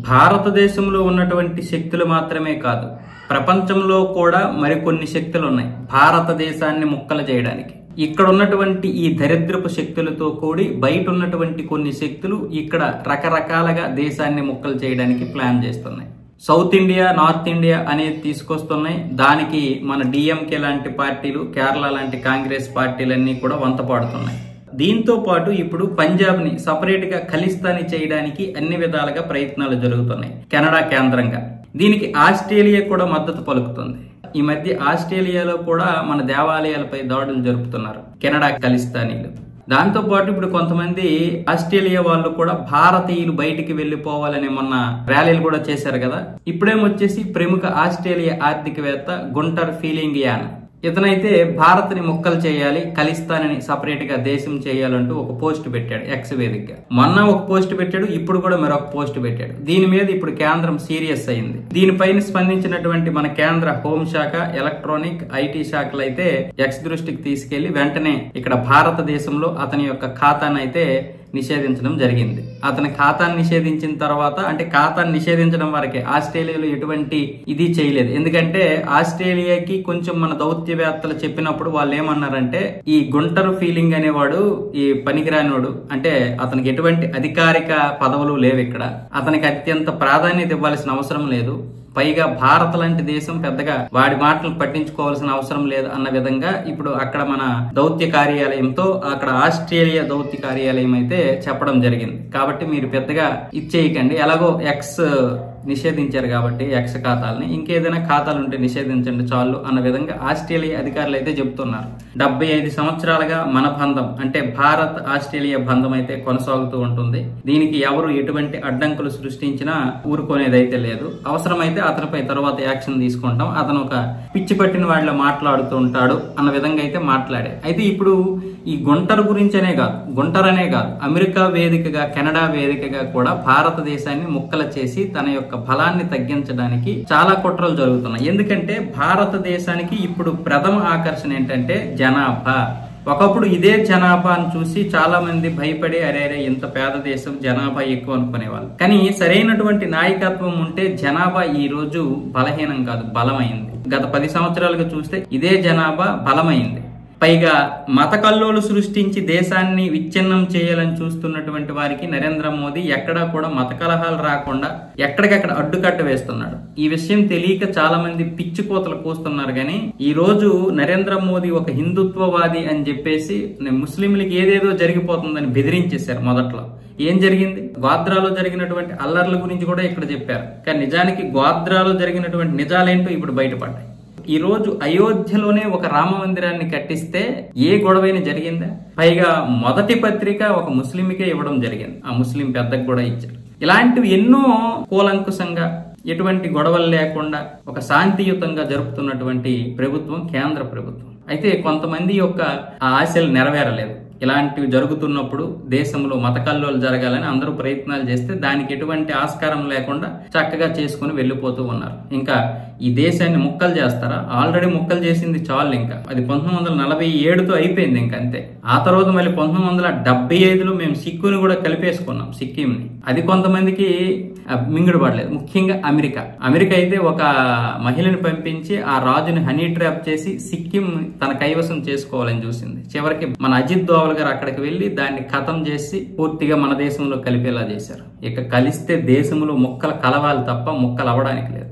భారతదేశంలో ఉన్నటువంటి శక్తులు మాత్రమే కాదు, ప్రపంచంలో కూడా మరికొన్ని శక్తులు ఉన్నాయి భారతదేశాన్ని ముక్కలు చేయడానికి. ఇక్కడ ఉన్నటువంటి ఈ దరిద్రపు శక్తులతో కూడి బయట ఉన్నటువంటి కొన్ని శక్తులు ఇక్కడ రకరకాలుగా దేశాన్ని ముక్కలు చేయడానికి ప్లాన్ చేస్తున్నాయి. సౌత్ ఇండియా, నార్త్ ఇండియా అనేది తీసుకొస్తున్నాయి. దానికి మన డిఎంకే లాంటి పార్టీలు, కేరళ లాంటి కాంగ్రెస్ పార్టీలన్నీ కూడా వంతపాడుతున్నాయి. దీంతో పాటు ఇప్పుడు పంజాబ్ ని సపరేట్ గా ఖలిస్తానీ చేయడానికి అన్ని విధాలుగా ప్రయత్నాలు జరుగుతున్నాయి కెనడా కేంద్రంగా. దీనికి ఆస్ట్రేలియా కూడా మద్దతు పలుకుతుంది. ఈ మధ్య ఆస్ట్రేలియాలో కూడా మన దేవాలయాలపై దాడులు జరుపుతున్నారు కెనడా ఖలిస్తానీలు. దాంతో పాటు ఇప్పుడు కొంతమంది ఆస్ట్రేలియా వాళ్ళు కూడా భారతీయులు బయటికి వెళ్లిపోవాలని మొన్న ర్యాలీలు కూడా చేశారు కదా. ఇప్పుడేమొచ్చేసి ప్రముఖ ఆస్ట్రేలియా ఆర్థికవేత్త గుంటర్ ఫీలింగియాన్, ఇతనైతే భారత్ ని ముక్కలు చేయాలి, ఖలిస్తాన్ సపరేట్ గా దేశం చేయాలంటూ ఒక పోస్ట్ పెట్టాడు ఎక్స్ వేదికగా. మొన్న ఒక పోస్ట్ పెట్టాడు, ఇప్పుడు కూడా మరొక పోస్ట్ పెట్టాడు. దీని మీద ఇప్పుడు కేంద్రం సీరియస్ అయింది. దీనిపైన స్పందించినటువంటి మన కేంద్ర హోంశాఖ, ఎలక్ట్రానిక్, ఐటీ శాఖలు అయితే ఎక్స్ దృష్టికి తీసుకెళ్లి వెంటనే ఇక్కడ భారతదేశంలో అతని యొక్క ఖాతాను అయితే నిషేధించడం జరిగింది. అతని ఖాతాను నిషేధించిన తర్వాత, అంటే ఖాతాను నిషేధించడం వరకే, ఆస్ట్రేలియాలో ఎటువంటి ఇది చేయలేదు. ఎందుకంటే ఆస్ట్రేలియాకి కొంచెం మన దౌత్యవేత్తలు చెప్పినప్పుడు వాళ్ళు ఏమన్నారంటే, ఈ గుంటర్ ఫీలింగ్ అనేవాడు ఈ పనికిరానివాడు, అంటే అతనికి ఎటువంటి అధికారిక పదవులు లేవు ఇక్కడ, అతనికి అత్యంత ప్రాధాన్యత ఇవ్వాల్సిన అవసరం లేదు, పైగా భారత్ లాంటి దేశం పెద్దగా వాడి మాటలు పట్టించుకోవాల్సిన అవసరం లేదు అన్న విధంగా ఇప్పుడు అక్కడ మన దౌత్య కార్యాలయంతో అక్కడ ఆస్ట్రేలియా దౌత్య కార్యాలయం అయితే చెప్పడం జరిగింది. కాబట్టి మీరు పెద్దగా ఇచ్చేయకండి, ఎలాగో ఎక్స్ నిషేధించారు కాబట్టి ఎక్స్ ఖాతాలని, ఇంకేదైనా ఖాతాలు ఉంటే నిషేధించండి చాలు అన్న విధంగా ఆస్ట్రేలియా అధికారులు అయితే చెబుతున్నారు. 75 సంవత్సరాలుగా మన బంధం, అంటే భారత్ ఆస్ట్రేలియా బంధం అయితే కొనసాగుతూ ఉంటుంది. దీనికి ఎవరు ఎటువంటి అడ్డంకులు సృష్టించినా ఊరుకునేదైతే లేదు. అవసరమైతే అతనిపై తర్వాత యాక్షన్ తీసుకుంటాం, అతను ఒక పిచ్చి పట్టిన వాళ్ళ మాట్లాడుతూ ఉంటాడు అన్న విధంగా అయితే మాట్లాడే. అయితే ఇప్పుడు ఈ గుంటర్ గురించనే కాదు, గుంటర్ అనే కాదు, అమెరికా వేదికగా, కెనడా వేదికగా కూడా భారతదేశాన్ని ముక్కలు చేసి తన యొక్క బలాన్ని తగ్గించడానికి చాలా కుట్రలు జరుగుతున్నాయి. ఎందుకంటే భారతదేశానికి ఇప్పుడు ప్రథమ ఆకర్షణ ఏంటంటే జనాభా. ఒకప్పుడు ఇదే జనాభాను చూసి చాలా మంది భయపడి అరే ఇంత పేద దేశం, జనాభా ఎక్కువ అనుకునేవాళ్ళు. కానీ సరైనటువంటి నాయకత్వం ఉంటే జనాభా ఈ రోజు బలహీనం కాదు, బలమైంది. గత 10 సంవత్సరాలుగా చూస్తే ఇదే జనాభా బలమైంది. పైగా మత కల్లోలు సృష్టించి దేశాన్ని విచ్ఛిన్నం చేయాలని చూస్తున్నటువంటి వారికి నరేంద్ర మోదీ ఎక్కడా కూడా మత కలహాలు రాకుండా ఎక్కడికక్కడ అడ్డుకట్ట వేస్తున్నాడు. ఈ విషయం తెలియక చాలా మంది పిచ్చి కోతలు కూస్తున్నారు. కానీ ఈ రోజు నరేంద్ర మోదీ ఒక హిందుత్వవాది అని చెప్పేసి ముస్లింలకి ఏదేదో జరిగిపోతుందని బెదిరించేశారు. మొదట్లో ఏం జరిగింది? గోద్రాలో జరిగినటువంటి అల్లర్ల గురించి కూడా ఇక్కడ చెప్పారు. కానీ నిజానికి గోద్రాలో జరిగినటువంటి నిజాలేంటో ఇప్పుడు బయటపడ్డాయి. ఈ రోజు అయోధ్యలోనే ఒక రామ మందిరాన్ని కట్టిస్తే ఏ గొడవైనా జరిగిందా? పైగా మొదటి పత్రిక ఒక ముస్లింకే ఇవ్వడం జరిగింది, ఆ ముస్లిం పెద్దకు కూడా ఇచ్చారు. ఇలాంటివి ఎన్నో కూలంకుశంగా ఎటువంటి గొడవలు లేకుండా ఒక శాంతియుతంగా జరుపుతున్నటువంటి ప్రభుత్వం కేంద్ర ప్రభుత్వం. అయితే కొంతమంది యొక్క ఆశలు నెరవేరలేదు. ఇలాంటివి జరుగుతున్నప్పుడు దేశంలో మత కల్లోలు జరగాలని అందరూ ప్రయత్నాలు చేస్తే దానికి ఎటువంటి ఆస్కారం లేకుండా చక్కగా చేసుకుని వెళ్ళిపోతూ ఉన్నారు. ఇంకా ఈ దేశాన్ని ముక్కలు చేస్తారా? ఆల్రెడీ ముక్కలు చేసింది చాలు. ఇంకా అది 1947తో అయిపోయింది. ఇంకా అంతే. ఆ తర్వాత మళ్ళీ 1975లో మేము సిక్కుని కూడా కలిపేసుకున్నాం, సిక్కింని. అది కొంతమందికి మింగుడు పడలేదు, ముఖ్యంగా అమెరికా అయితే ఒక మహిళని పంపించి ఆ రాజుని హనీ ట్రాప్ చేసి సిక్కిం తన కైవసం చేసుకోవాలని చూసింది. చివరికి మన అజిత్ దోవల్ గారు అక్కడికి వెళ్లి దాన్ని ఖతం చేసి పూర్తిగా మన దేశంలో కలిపేలా చేశారు. ఇక కలిస్తే దేశంలో ముక్కలు కలవాలి తప్ప ముక్కలు అవ్వడానికి లేదు.